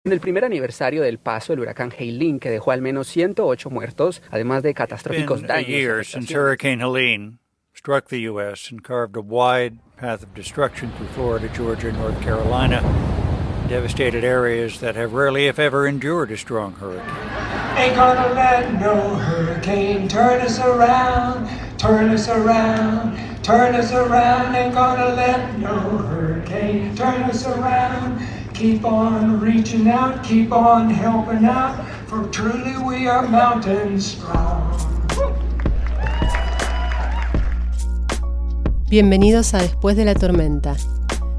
En el primer aniversario del paso del huracán Helene, que dejó al menos 108 muertos, además de catastróficos daños. It's been a year since Hurricane Helene struck the U.S. and carved a wide path of destruction through Florida, Georgia, and North Carolina, devastated areas that have rarely, if ever, endured a strong hurricane. Ain't gonna let no hurricane turn us around, turn us around, turn us around. Ain't gonna let no hurricane turn us around. Keep on reaching out, keep on helping out, for truly we are mountain strong. Bienvenidos a Después de la Tormenta.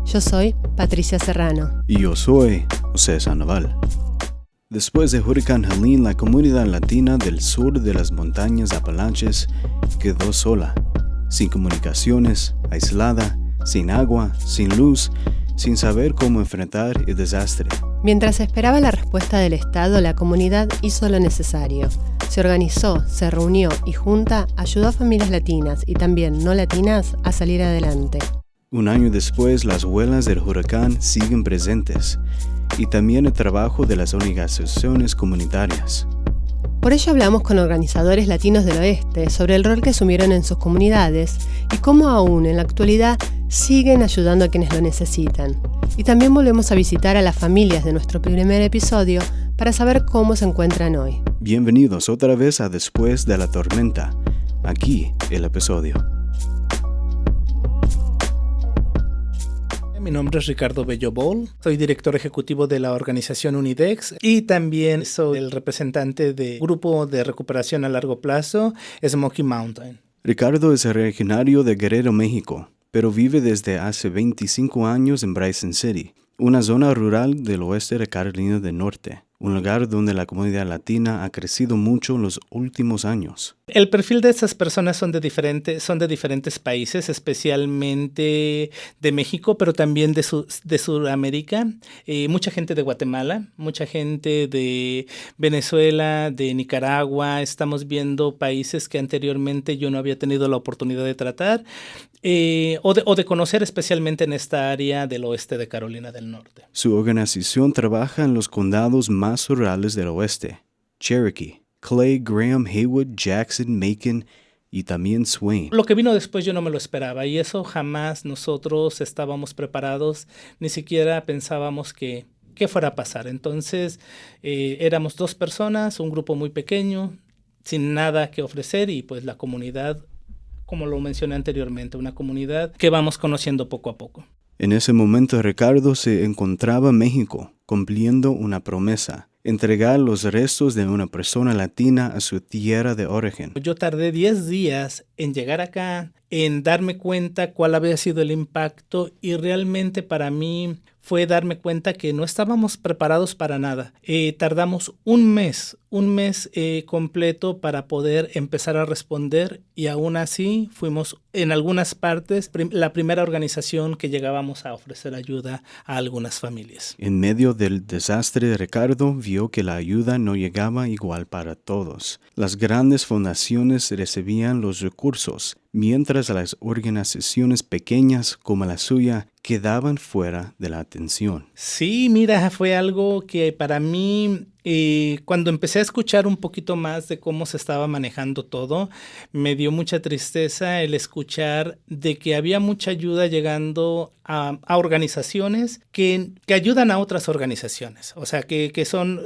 Yo soy Patricia Serrano. Y yo soy José Sandoval. Después de Huracán Helene, la comunidad latina del sur de las montañas Apalaches quedó sola, sin comunicaciones, aislada, sin agua, sin luz, sin saber cómo enfrentar el desastre. Mientras esperaba la respuesta del Estado, la comunidad hizo lo necesario. Se organizó, se reunió y junta ayudó a familias latinas y también no latinas a salir adelante. Un año después, las huellas del huracán siguen presentes y también el trabajo de las organizaciones comunitarias. Por ello hablamos con organizadores latinos del oeste sobre el rol que asumieron en sus comunidades y cómo aún en la actualidad siguen ayudando a quienes lo necesitan. Y también volvemos a visitar a las familias de nuestro primer episodio para saber cómo se encuentran hoy. Bienvenidos otra vez a Después de la Tormenta. Aquí el episodio. Mi nombre es Ricardo Bello Bol, soy director ejecutivo de la organización UNIDEX y también soy el representante del grupo de recuperación a largo plazo Smoky Mountain. Ricardo es originario de Guerrero, México, pero vive desde hace 25 años en Bryson City, una zona rural del oeste de Carolina del Norte, un lugar donde la comunidad latina ha crecido mucho en los últimos años. El perfil de estas personas son de diferentes países, especialmente de México, pero también de Sudamérica. Mucha gente de Guatemala, mucha gente de Venezuela, de Nicaragua. Estamos viendo países que anteriormente yo no había tenido la oportunidad de tratar o de conocer, especialmente en esta área del oeste de Carolina del Norte. Su organización trabaja en los condados más rurales del oeste: Cherokee, Clay, Graham, Haywood, Jackson, Macon y también Swain. Lo que vino después yo no me lo esperaba y eso jamás nosotros estábamos preparados, ni siquiera pensábamos que fuera a pasar. Entonces éramos 2 personas, un grupo muy pequeño, sin nada que ofrecer y pues la comunidad, como lo mencioné anteriormente, una comunidad que vamos conociendo poco a poco. En ese momento Ricardo se encontraba en México, cumpliendo una promesa: entregar los restos de una persona latina a su tierra de origen. Yo tardé 10 días en llegar acá, en darme cuenta cuál había sido el impacto y realmente para mí fue darme cuenta que no estábamos preparados para nada. Tardamos un mes completo para poder empezar a responder y aún así fuimos en algunas partes la primera organización que llegábamos a ofrecer ayuda a algunas familias. En medio del desastre, Ricardo vio que la ayuda no llegaba igual para todos. Las grandes fundaciones recibían los recursos, mientras las organizaciones pequeñas como la suya quedaban fuera de la atención. Sí, mira, fue algo que para mí, cuando empecé a escuchar un poquito más de cómo se estaba manejando todo, me dio mucha tristeza el escuchar de que había mucha ayuda llegando a organizaciones que ayudan a otras organizaciones. O sea, que son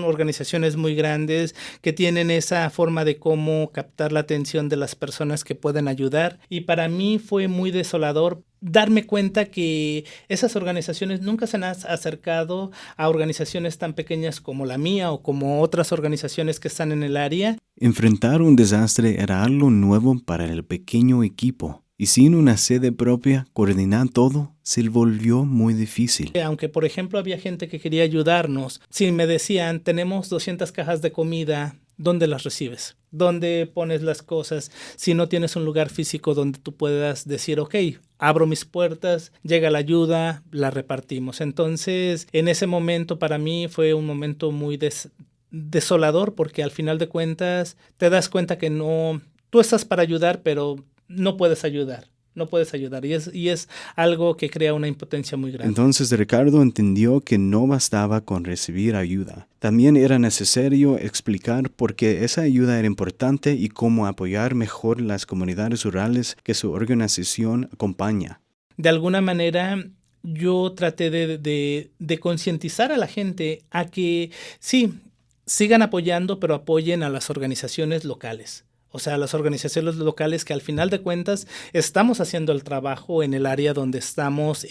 organizaciones muy grandes, que tienen esa forma de cómo captar la atención de las personas que pueden ayudar. Y para mí fue muy desolador darme cuenta que esas organizaciones nunca se han acercado a organizaciones tan pequeñas como la mía o como otras organizaciones que están en el área. Enfrentar un desastre era algo nuevo para el pequeño equipo, y sin una sede propia, coordinar todo se volvió muy difícil. Aunque, por ejemplo, había gente que quería ayudarnos, si me decían, tenemos 200 cajas de comida, ¿dónde las recibes? ¿Dónde pones las cosas? Si no tienes un lugar físico donde tú puedas decir, ok, abro mis puertas, llega la ayuda, la repartimos. Entonces, en ese momento para mí fue un momento muy desolador porque al final de cuentas te das cuenta que no, tú estás para ayudar, pero no puedes ayudar. no puedes ayudar. Y es algo que crea una impotencia muy grande. Entonces Ricardo entendió que no bastaba con recibir ayuda. También era necesario explicar por qué esa ayuda era importante y cómo apoyar mejor las comunidades rurales que su organización acompaña. De alguna manera, yo traté de concientizar a la gente a que sí, sigan apoyando, pero apoyen a las organizaciones locales. O sea, las organizaciones locales que al final de cuentas estamos haciendo el trabajo en el área donde estamos,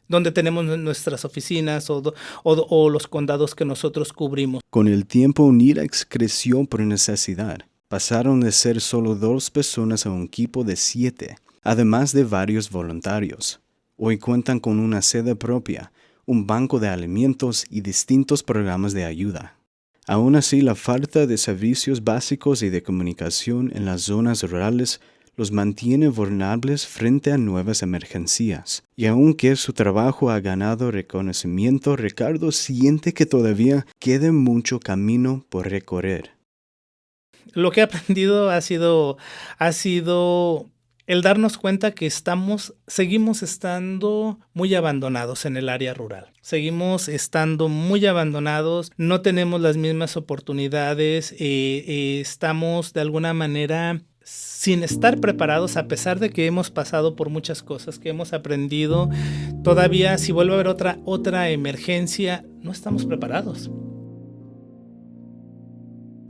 donde tenemos nuestras oficinas o los condados que nosotros cubrimos. Con el tiempo, Nirex creció por necesidad. Pasaron de ser solo 2 personas a un equipo de 7, además de varios voluntarios. Hoy cuentan con una sede propia, un banco de alimentos y distintos programas de ayuda. Aún así, la falta de servicios básicos y de comunicación en las zonas rurales los mantiene vulnerables frente a nuevas emergencias. Y aunque su trabajo ha ganado reconocimiento, Ricardo siente que todavía queda mucho camino por recorrer. Lo que he aprendido ha sido el darnos cuenta que seguimos estando muy abandonados en el área rural. Seguimos estando muy abandonados, no tenemos las mismas oportunidades, estamos de alguna manera sin estar preparados, a pesar de que hemos pasado por muchas cosas, que hemos aprendido. Todavía, si vuelve a haber otra emergencia, no estamos preparados.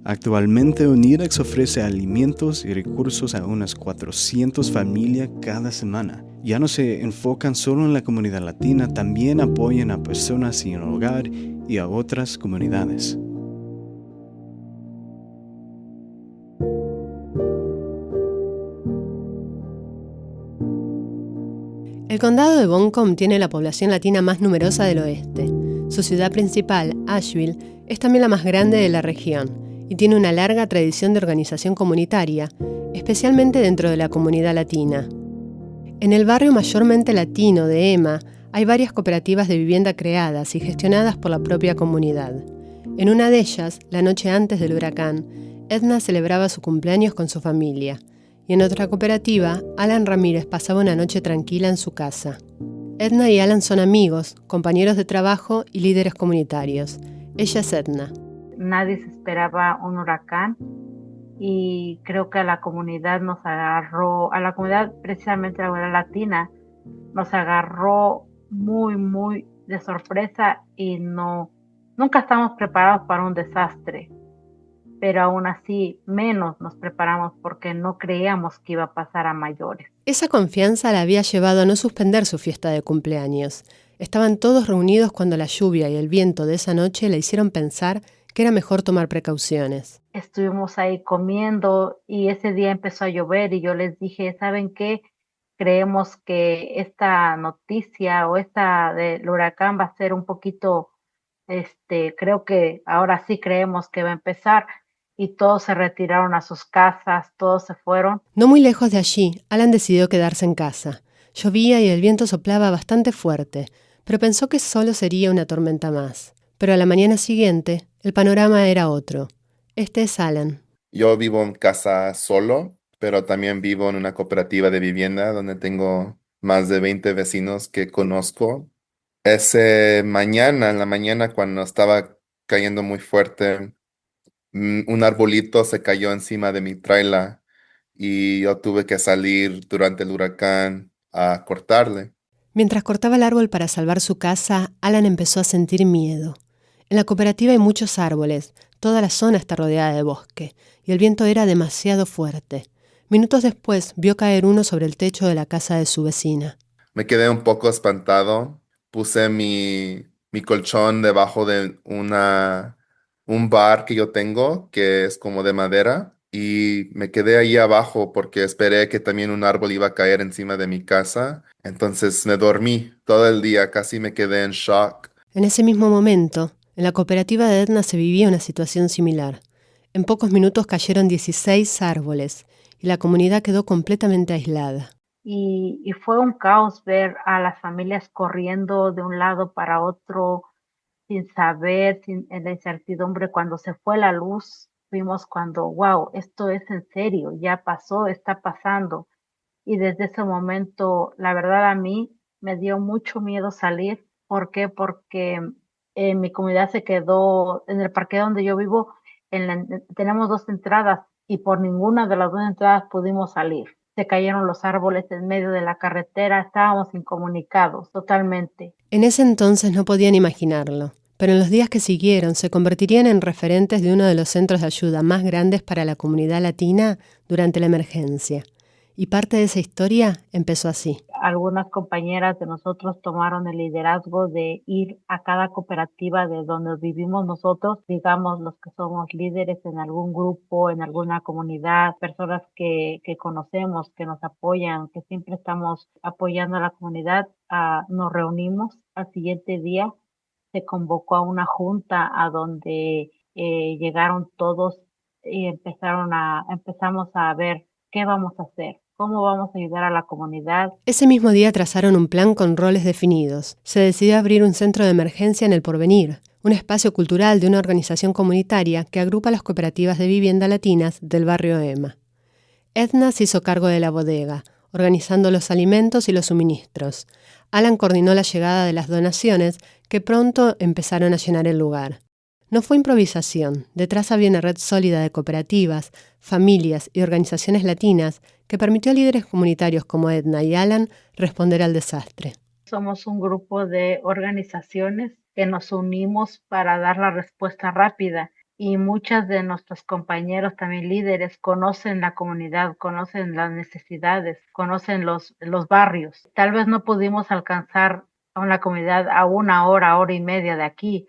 Actualmente, Nirex ofrece alimentos y recursos a unas 400 familias cada semana. Ya no se enfocan solo en la comunidad latina, también apoyan a personas sin hogar y a otras comunidades. El condado de Buncombe tiene la población latina más numerosa del oeste. Su ciudad principal, Asheville, es también la más grande de la región y tiene una larga tradición de organización comunitaria, especialmente dentro de la comunidad latina. En el barrio mayormente latino de Emma hay varias cooperativas de vivienda creadas y gestionadas por la propia comunidad. En una de ellas, la noche antes del huracán, Edna celebraba su cumpleaños con su familia, y en otra cooperativa, Alan Ramírez pasaba una noche tranquila en su casa. Edna y Alan son amigos, compañeros de trabajo y líderes comunitarios. Ella es Edna. Nadie se esperaba un huracán y creo que a la comunidad precisamente la comunidad latina, nos agarró muy, muy de sorpresa y nunca estamos preparados para un desastre, pero aún así menos nos preparamos porque no creíamos que iba a pasar a mayores. Esa confianza la había llevado a no suspender su fiesta de cumpleaños. Estaban todos reunidos cuando la lluvia y el viento de esa noche le hicieron pensar que era mejor tomar precauciones. Estuvimos ahí comiendo y ese día empezó a llover y yo les dije, ¿saben qué? Creemos que esta noticia o esta del huracán va a ser un poquito, creo que ahora sí creemos que va a empezar, y todos se retiraron a sus casas, todos se fueron. No muy lejos de allí, Alan decidió quedarse en casa. Llovía y el viento soplaba bastante fuerte, pero pensó que solo sería una tormenta más. Pero a la mañana siguiente, el panorama era otro. Este es Alan. Yo vivo en casa solo, pero también vivo en una cooperativa de vivienda donde tengo más de 20 vecinos que conozco. En la mañana cuando estaba cayendo muy fuerte, un arbolito se cayó encima de mi tráiler y yo tuve que salir durante el huracán a cortarle. Mientras cortaba el árbol para salvar su casa, Alan empezó a sentir miedo. En la cooperativa hay muchos árboles, toda la zona está rodeada de bosque, y el viento era demasiado fuerte. Minutos después vio caer uno sobre el techo de la casa de su vecina. Me quedé un poco espantado. Puse mi colchón debajo de un bar que yo tengo, que es como de madera, y me quedé ahí abajo porque esperé que también un árbol iba a caer encima de mi casa. Entonces me dormí todo el día, casi me quedé en shock. En ese mismo momento, en la cooperativa de Edna se vivía una situación similar. En pocos minutos cayeron 16 árboles y la comunidad quedó completamente aislada. Y fue un caos ver a las familias corriendo de un lado para otro sin saber, en la incertidumbre. Cuando se fue la luz, vimos cuando, wow, esto es en serio, ya pasó, está pasando. y desde ese momento, la verdad a mí me dio mucho miedo salir. ¿Por qué? Porque mi comunidad se quedó en el parque donde yo vivo, tenemos 2 entradas y por ninguna de las 2 entradas pudimos salir. Se cayeron los árboles en medio de la carretera, estábamos incomunicados totalmente. En ese entonces no podían imaginarlo, pero en los días que siguieron se convertirían en referentes de uno de los centros de ayuda más grandes para la comunidad latina durante la emergencia. Y parte de esa historia empezó así. Algunas compañeras de nosotros tomaron el liderazgo de ir a cada cooperativa de donde vivimos nosotros, digamos los que somos líderes en algún grupo, en alguna comunidad, personas que conocemos, que nos apoyan, que siempre estamos apoyando a la comunidad. Nos reunimos al siguiente día, se convocó a una junta a donde llegaron todos y empezamos a ver qué vamos a hacer. ¿Cómo vamos a ayudar a la comunidad? Ese mismo día trazaron un plan con roles definidos. Se decidió abrir un centro de emergencia en El Porvenir, un espacio cultural de una organización comunitaria que agrupa las cooperativas de vivienda latinas del barrio Ema. Edna se hizo cargo de la bodega, organizando los alimentos y los suministros. Alan coordinó la llegada de las donaciones, que pronto empezaron a llenar el lugar. No fue improvisación, detrás había una red sólida de cooperativas, familias y organizaciones latinas que permitió a líderes comunitarios como Edna y Alan responder al desastre. Somos un grupo de organizaciones que nos unimos para dar la respuesta rápida y muchas de nuestros compañeros también líderes conocen la comunidad, conocen las necesidades, conocen los barrios. Tal vez no pudimos alcanzar a una comunidad a 1 hora, 1 hora y media de aquí,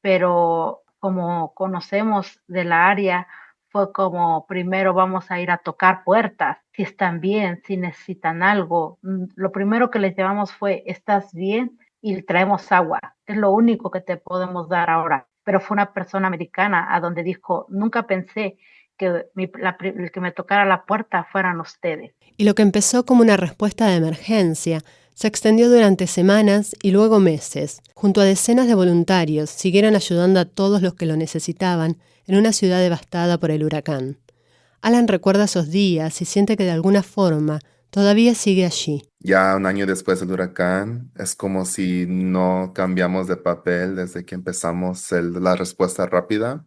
pero como conocemos de la área, fue como primero vamos a ir a tocar puertas, si están bien, si necesitan algo. Lo primero que les llevamos fue, ¿estás bien? Y traemos agua, es lo único que te podemos dar ahora. Pero fue una persona americana a donde dijo, nunca pensé que el que me tocara la puerta fueran ustedes. Y lo que empezó como una respuesta de emergencia se extendió durante semanas y luego meses. Junto a decenas de voluntarios, siguieron ayudando a todos los que lo necesitaban en una ciudad devastada por el huracán. Alan recuerda esos días y siente que de alguna forma todavía sigue allí. Ya 1 año después del huracán, es como si no cambiamos de papel desde que empezamos la respuesta rápida.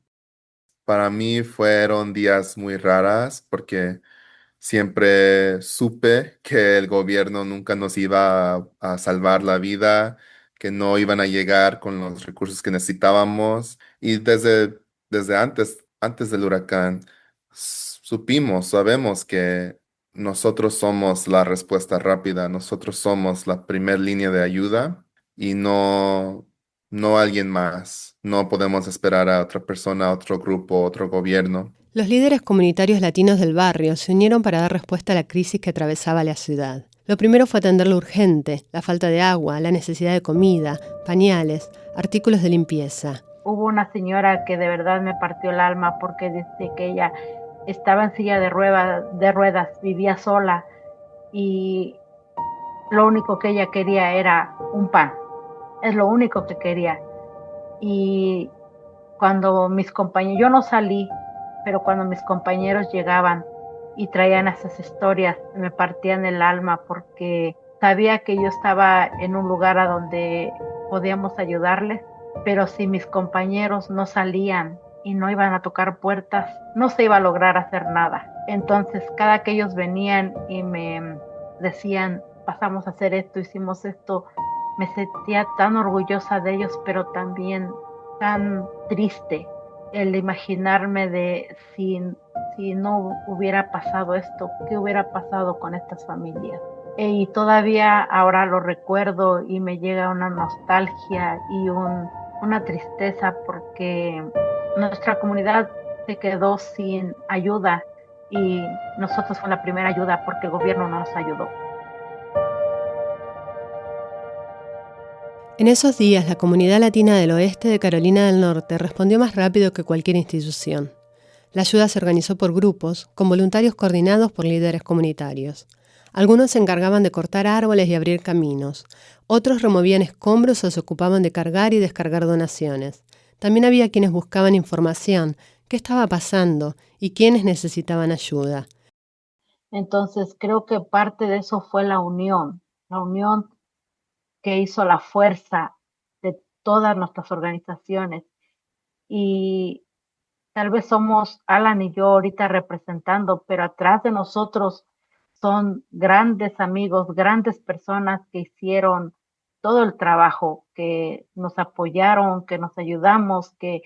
Para mí fueron días muy raros porque siempre supe que el gobierno nunca nos iba a salvar la vida, que no iban a llegar con los recursos que necesitábamos. Y desde antes del huracán, sabemos que nosotros somos la respuesta rápida, nosotros somos la primera línea de ayuda y no alguien más. No podemos esperar a otra persona, a otro grupo, a otro gobierno. Los líderes comunitarios latinos del barrio se unieron para dar respuesta a la crisis que atravesaba la ciudad. Lo primero fue atender lo urgente, la falta de agua, la necesidad de comida, pañales, artículos de limpieza. Hubo una señora que de verdad me partió el alma porque desde que ella estaba en silla de ruedas, vivía sola y lo único que ella quería era un pan. Es lo único que quería. Y cuando mis compañeros, yo no salí, pero cuando mis compañeros llegaban y traían esas historias, me partían el alma porque sabía que yo estaba en un lugar a donde podíamos ayudarles, pero si mis compañeros no salían y no iban a tocar puertas, no se iba a lograr hacer nada. Entonces, cada que ellos venían y me decían, pasamos a hacer esto, hicimos esto, me sentía tan orgullosa de ellos, pero también tan triste el imaginarme de si no hubiera pasado esto, qué hubiera pasado con estas familias. Y todavía ahora lo recuerdo y me llega una nostalgia y una tristeza porque nuestra comunidad se quedó sin ayuda y nosotros fue la primera ayuda porque el gobierno no nos ayudó. En esos días, la comunidad latina del oeste de Carolina del Norte respondió más rápido que cualquier institución. La ayuda se organizó por grupos, con voluntarios coordinados por líderes comunitarios. Algunos se encargaban de cortar árboles y abrir caminos. Otros removían escombros o se ocupaban de cargar y descargar donaciones. También había quienes buscaban información, qué estaba pasando y quiénes necesitaban ayuda. Entonces creo que parte de eso fue la unión que hizo la fuerza de todas nuestras organizaciones. Y tal vez somos Alan y yo ahorita representando, pero atrás de nosotros son grandes amigos, grandes personas que hicieron todo el trabajo, que nos apoyaron, que nos ayudamos, que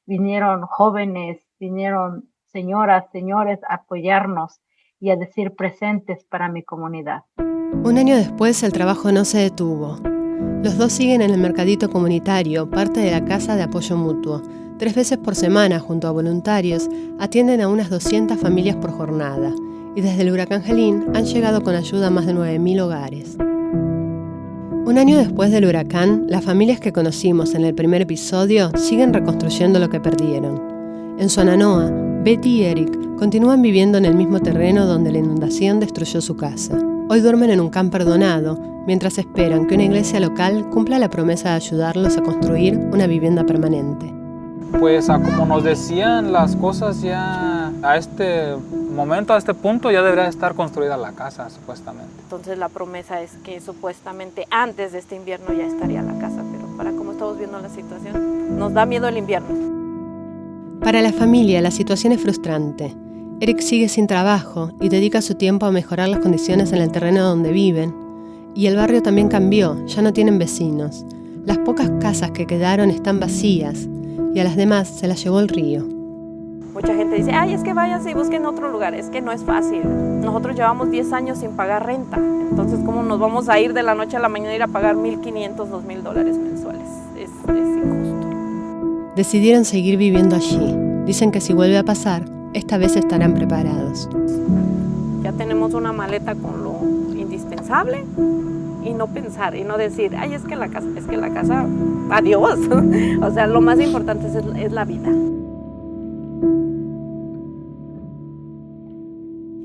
vinieron jóvenes, vinieron señoras, señores a apoyarnos y a decir presentes para mi comunidad. Un año después el trabajo no se detuvo. Los dos siguen en el mercadito comunitario, parte de la Casa de Apoyo Mutuo. 3 veces por semana, junto a voluntarios, atienden a unas 200 familias por jornada. Y desde el huracán Helene han llegado con ayuda a más de 9.000 hogares. Un año después del huracán, las familias que conocimos en el primer episodio siguen reconstruyendo lo que perdieron. En Swannanoa, Betty y Eric continúan viviendo en el mismo terreno donde la inundación destruyó su casa. Hoy duermen en un camper donado, mientras esperan que una iglesia local cumpla la promesa de ayudarlos a construir una vivienda permanente. Pues como nos decían las cosas, ya a este momento, a este punto, ya debería estar construida la casa, supuestamente. Entonces la promesa es que supuestamente antes de este invierno ya estaría la casa, pero para cómo estamos viendo la situación, nos da miedo el invierno. Para la familia, la situación es frustrante. Eric sigue sin trabajo y dedica su tiempo a mejorar las condiciones en el terreno donde viven. Y el barrio también cambió, ya no tienen vecinos. Las pocas casas que quedaron están vacías y a las demás se las llevó el río. Mucha gente dice, ay, es que váyanse y busquen otro lugar. Es que no es fácil. Nosotros llevamos 10 años sin pagar renta. Entonces, ¿cómo nos vamos a ir de la noche a la mañana a ir a pagar $1,500, $2,000 mensuales? Es injusto. Decidieron seguir viviendo allí. Dicen que si vuelve a pasar, esta vez estarán preparados. Ya tenemos una maleta con lo indispensable y no pensar y no decir, ay, es que la casa, adiós. O sea, lo más importante es la vida.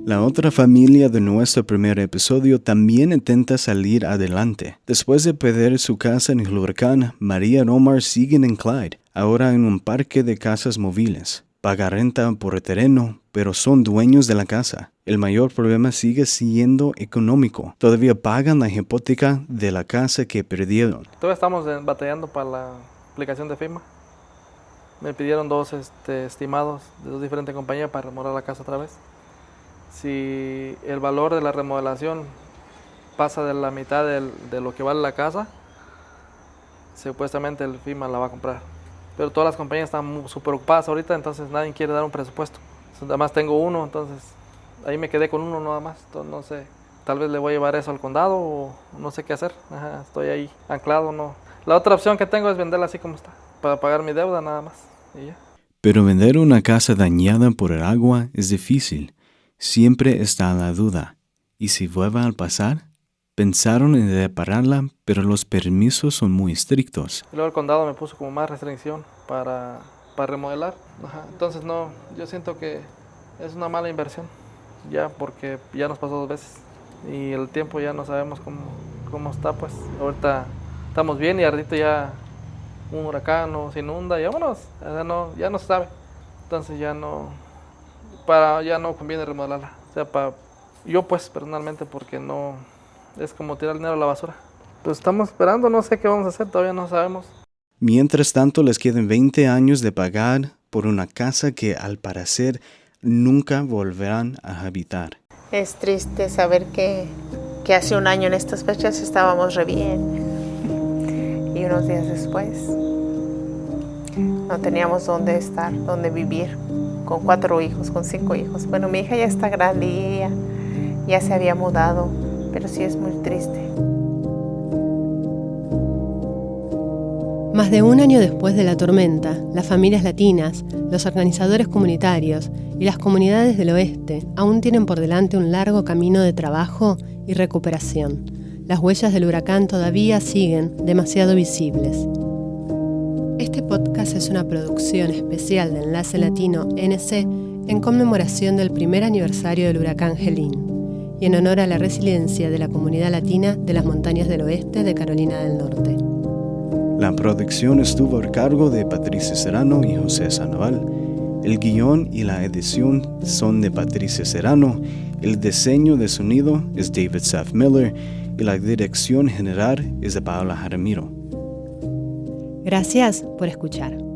La otra familia de nuestro primer episodio también intenta salir adelante. Después de perder su casa en el huracán, María y Omar siguen en Clyde, ahora en un parque de casas móviles. Pagan renta por el terreno, pero son dueños de la casa. El mayor problema sigue siendo económico. Todavía pagan la hipoteca de la casa que perdieron. Todavía estamos batallando para la aplicación de FEMA. Me pidieron 2 estimados de 2 diferentes compañías para remodelar la casa otra vez. Si el valor de la remodelación pasa de la mitad de lo que vale la casa, supuestamente el FEMA la va a comprar. Pero todas las compañías están súper ocupadas ahorita, entonces nadie quiere dar un presupuesto. Además tengo uno, entonces ahí me quedé con uno nada más. Entonces no sé, tal vez le voy a llevar eso al condado o no sé qué hacer. Estoy ahí anclado, no. La otra opción que tengo es venderla así como está, para pagar mi deuda nada más. Y ya. Pero vender una casa dañada por el agua es difícil. Siempre está la duda. ¿Y si vuelve a pasar? Pensaron en repararla, pero los permisos son muy estrictos. Y luego el condado me puso como más restricción para remodelar. Entonces no, yo siento que es una mala inversión, ya porque ya nos pasó 2 veces. Y el tiempo ya no sabemos cómo está, pues. Ahorita estamos bien y ahorita ya un huracán nos inunda y vámonos. Ya no se sabe. Entonces ya no conviene remodelarla. O sea, yo pues personalmente, porque no es como tirar dinero a la basura. Pues estamos esperando, no sé qué vamos a hacer, todavía no sabemos. Mientras tanto, les quedan 20 años de pagar por una casa que al parecer nunca volverán a habitar. Es triste saber que hace un año en estas fechas estábamos re bien y unos días después no teníamos dónde estar, dónde vivir, con 4 hijos, con 5 hijos. Bueno, mi hija ya está grande y ya se había mudado, pero sí es muy triste. Más de un año después de la tormenta, las familias latinas, los organizadores comunitarios y las comunidades del oeste aún tienen por delante un largo camino de trabajo y recuperación. Las huellas del huracán todavía siguen demasiado visibles. Este podcast es una producción especial de Enlace Latino NC en conmemoración del primer aniversario del huracán Helene y en honor a la resiliencia de la comunidad latina de las montañas del oeste de Carolina del Norte. La producción estuvo a cargo de Patricia Serrano y José Sandoval. El guión y la edición son de Patricia Serrano El diseño de sonido es David Seth Miller y la dirección general es de Paola Jaramillo. Gracias por escuchar.